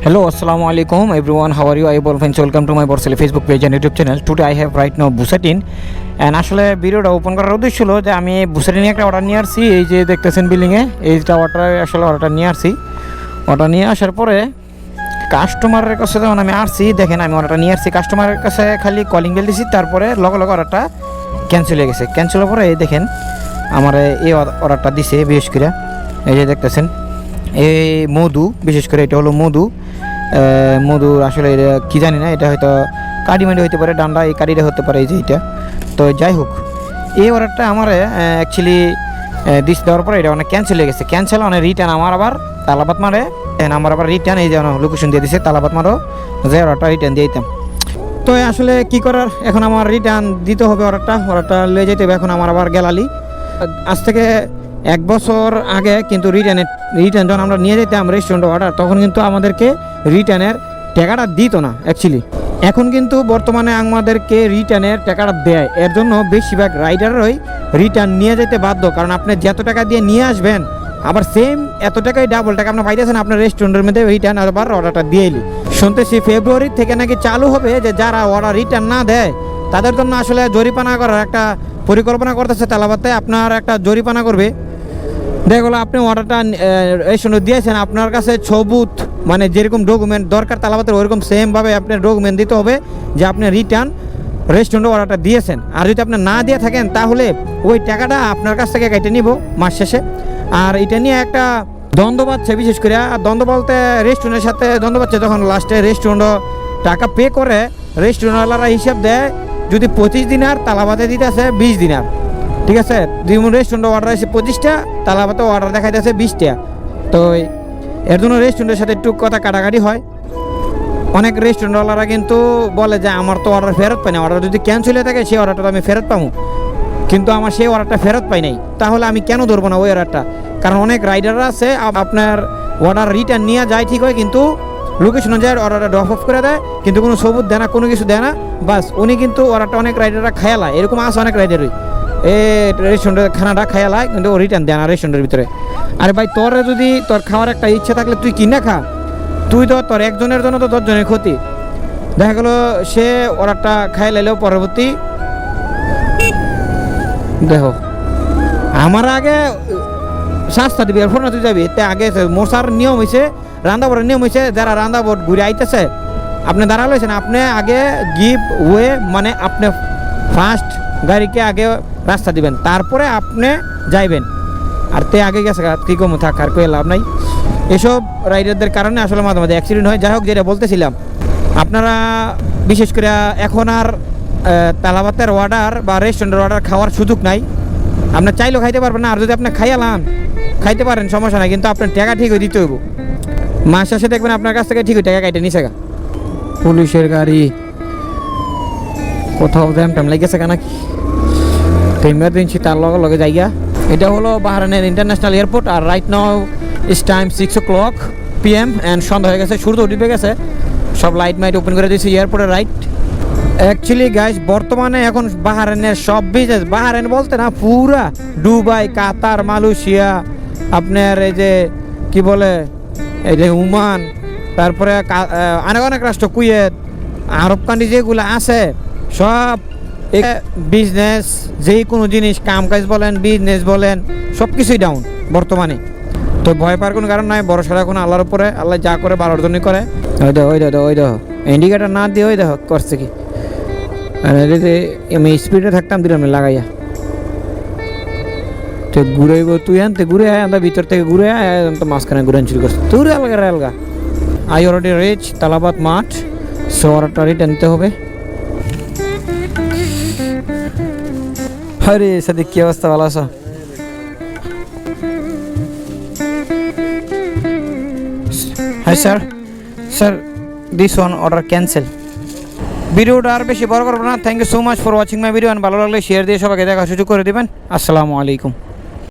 Hello, assalamu alaikum everyone. How are you? I am Bolfan. Welcome to my Borsali Facebook page and YouTube channel. Today I have right now Busatin and আসলে ভিডিওটা open করার উদ্দেশ্য ছিল যে আমি বুসাটিন একটা order নিয়ে আসছি। এই যে দেখতেছেন বিলিংয়ে এইটা অর্ডারটা নিয়ে আসছি। অর্ডার নিয়ে আসার পরে কাস্টমারের কাছে যখন আমি আসছি, দেখেন আমি অর্ডারটা নিয়ে আসছি, কাস্টমারের কাছে খালি কলিং বেল দিছি, তারপরে লগে লগে অর্ডারটা ক্যান্সেল হয়ে গেছে। ক্যান্সেল হওয়ার পরে এই দেখেন আমার এই অর্ডারটা দিছে, বিশেষ করে এই যে দেখতেছেন এই মধু, বিশেষ করে এটা হলো মধু আসলে এটা কী জানি না, এটা হয়তো কাডিমান্ডি হতে পারে, ডান্ডা এই কাডিটা হতে পারে, এই যে এইটা। তো যাই হোক, এই অর্ডারটা আমার অ্যাকচুয়ালি দেওয়ার পরে এটা অনেক ক্যান্সেল হয়ে গেছে। ক্যান্সেল অনেক রিটার্ন আমার আবার তালাবাদ মারে, আমার আবার রিটার্ন এই যে লোকেশন দিয়ে দিছে তালাবাদ মারো, যে অর্ডারটা রিটার্ন দিয়ে দিতাম। তো আসলে কি করার, এখন আমার রিটার্ন দিতে হবে, অর্ডারটা নিয়ে যেতে হবে। এখন আমার আবার গ্যালারি আজ থেকে 1 বছর আগে কিন্তু রিটার্ন যখন আমরা নিয়ে যেতাম রেস্টুরেন্টে অর্ডার, তখন কিন্তু আমাদেরকে রিটার্নের টাকাটা দিত না অ্যাকচুয়ালি। এখন কিন্তু বর্তমানে আমাদেরকে রিটার্নের টাকাটা দেয়। এর জন্য বেশিরভাগ রাইডাররাই রিটার্ন নিয়ে যেতে বাধ্য, কারণ আপনি যত টাকা দিয়ে নিয়ে আসবেন আবার সেম এত টাকায় ডাবল টাকা আপনি পাইতেছেন আপনার রেস্টুরেন্টের মধ্যে রিটার্ন আবার অর্ডারটা দিয়ে এলি। শুনতেছি ফেব্রুয়ারি থেকে নাকি চালু হবে যে যারা অর্ডার রিটার্ন না দেয় তাদের জন্য আসলে জরিমানা করার একটা পরিকল্পনা করতেছে তালাবাতে। আপনার একটা জরিমানা করবে, দেখলো আপনি অর্ডারটা রেস্টুরেন্টে দিয়েছেন, আপনার কাছে সবুত মানে যেরকম ডকুমেন্ট দরকার তালাবাতের ওইরকম সেমভাবে আপনার ডকুমেন্ট দিতে হবে যে আপনি রিটার্ন রেস্টুরেন্টে অর্ডারটা দিয়েছেন। আর যদি আপনি না দিয়ে থাকেন তাহলে ওই টাকাটা আপনার কাছ থেকে কেটে নিব মাস শেষে। আর এটা নিয়ে একটা দ্বন্দ্ব পাচ্ছে, বিশেষ করে দ্বন্দ্ব বলতে রেস্টুরেন্টের সাথে দ্বন্দ্ব পাচ্ছে, যখন লাস্টে রেস্টুরেন্ট টাকা পে করে রেস্টুরেন্টওয়ালারা হিসাব দেয় যদি 25 দিনার তালাবাতে দিতেছে 20 দিনার, ঠিক আছে। যেমন রেস্টুরেন্টে অর্ডার আছে 25টা, তালাবাতে অর্ডার দেখাইতেছে 20টা। তো এর জন্য রেস্টুরেন্টের সাথে একটু কথা কাটাকাটি হয়। অনেক রেস্টুরেন্টওয়ালারা কিন্তু বলে যে আমার তো অর্ডার ফেরত পাই না, অর্ডার যদি ক্যান্সেল হয়ে থাকে সেই অর্ডারটা আমি ফেরত পাবো, কিন্তু আমার সেই অর্ডারটা ফেরত পাই নাই, তাহলে আমি কেন ধরবো না ওই অর্ডারটা? কারণ অনেক রাইডাররা আছে আপনার অর্ডার রিটার্ন নিয়ে যায় ঠিক হয়, কিন্তু লোকেশন অনুযায়ী অর্ডারটা ড্রপ অফ করে দেয়, কিন্তু কোনো সবুত দেয় না, কোনো কিছু দেয় না, বাস উনি কিন্তু অর্ডারটা অনেক রাইডাররা খায়ালায়, এরকম আছে অনেক রাইডারই রেস্টুরেন্টের খানাটা খায়ালায় কিন্তু ও রিটার্ন দেয় না রেস্টুরেন্টের ভিতরে। আরে ভাই, তোর যদি তোর খাওয়ার একটা ইচ্ছা থাকলে তুই কিনে খা, তুই তো তোর একজনের জন্য তো 10 জনের ক্ষতি। দেখা গেলো সে অর্ডারটা খাই লাইলেও পরবর্তী দেখো আমার আগে শাস্তা দিবি, এরপর না তুই যাবি। এতে আগে মশার নিয়ম হয়েছে, রান্দাবোর্ডের নিয়ম হয়েছে, যারা রান্দাবোর্ড ঘুরে আইতেছে আপনি দাঁড়ালো হয়েছেন, আপনি আগে গিভ ওয়ে মানে আপনি ফার্স্ট গাড়িকে আগে রাস্তা দিবেন, তারপরে আপনি যাইবেন। আর তে আগে গেছে কী কম থাক, আর কয়ে লাভ নাই। এসব রাইডারদের কারণে আসলে মাঝে মাঝে অ্যাক্সিডেন্ট হয়। যাই হোক, যেটা বলতেছিলাম, আপনারা বিশেষ করে এখন আর তালাবাতের অর্ডার বা রেস্টুরেন্টের অর্ডার খাওয়ার সুযোগ নাই। আপনার চাইলেও খাইতে পারবেন না, আর যদি আপনি খাইতে পারেন সমস্যা নাই, কিন্তু আপনার টাকা ঠিক হয়ে দিতে হইব। মাস শেষে দেখবেন আপনার কাছ থেকে ঠিক টাকা কাইটে নিছে গা। পুলিশের গাড়ি কোথাও জ্যাম লেগেছে কেন কি, তো ইমার্জেন্সি তার লগে যাইয়া। এটা হলো বাহরাইনের ইন্টারন্যাশনাল এয়ারপোর্ট। আর right now is time 6 o'clock PM and সন্ধ্যা হয়ে গেছে, সূর্য উঠে গেছে, সব লাইট মাইট ওপেন করে দিয়েছে এয়ারপোর্টের রাইট। অ্যাকচুয়ালি গাইস, বর্তমানে এখন বাহরাইনের সব বিজনেস, বাহরাইন বলতে না পুরা দুবাই, কাতার, মালয়েশিয়া, আপনার এই যে কি বলে এই যে ওমান, তারপরে অনেক রাষ্ট্র, কুয়েত, আরব কান্ট্রি যেগুলো আছে সব বিজনেস, যে কোনো জিনিস কাম কাজ বলেন, বিজনেস বলেন, সব কিছুই ডাউন বর্তমানে। তো ভয় পাওয়ার কোনো কারণ নাই, ভরসা রাখুন আল্লাহর উপরে, আল্লাহ যা করে ভালোর জন্যই করে। ওই দেখো ইন্ডিকেটার না দিয়ে ওই দেখো করছে কি। যদি আমি স্পিডে থাকতাম দিলাম লাগাইয়া, তো ঘুরাইব তুই আনতে ঘুরে আয়, আমরা ভিতর থেকে ঘুরে আয়, তো মাঝখানে ঘুরে শুরু করছে তুই আলগা। আই অলরেডি রিচ তালাবাত মাঠ, সো অর্ডারটা রিটার্ন নিতে হবে। আরে সাদিক, কি অবস্থা, ভালো আছো? হ্যাঁ sir this one order cancel. ভিডিওটা আর বেশি বড় করবো না। Thank you so much for watching my video. ভালো লাগলে শেয়ার দিয়ে সবাইকে দেখার সুযোগ করে দেবেন। আসসালামু আলাইকুম।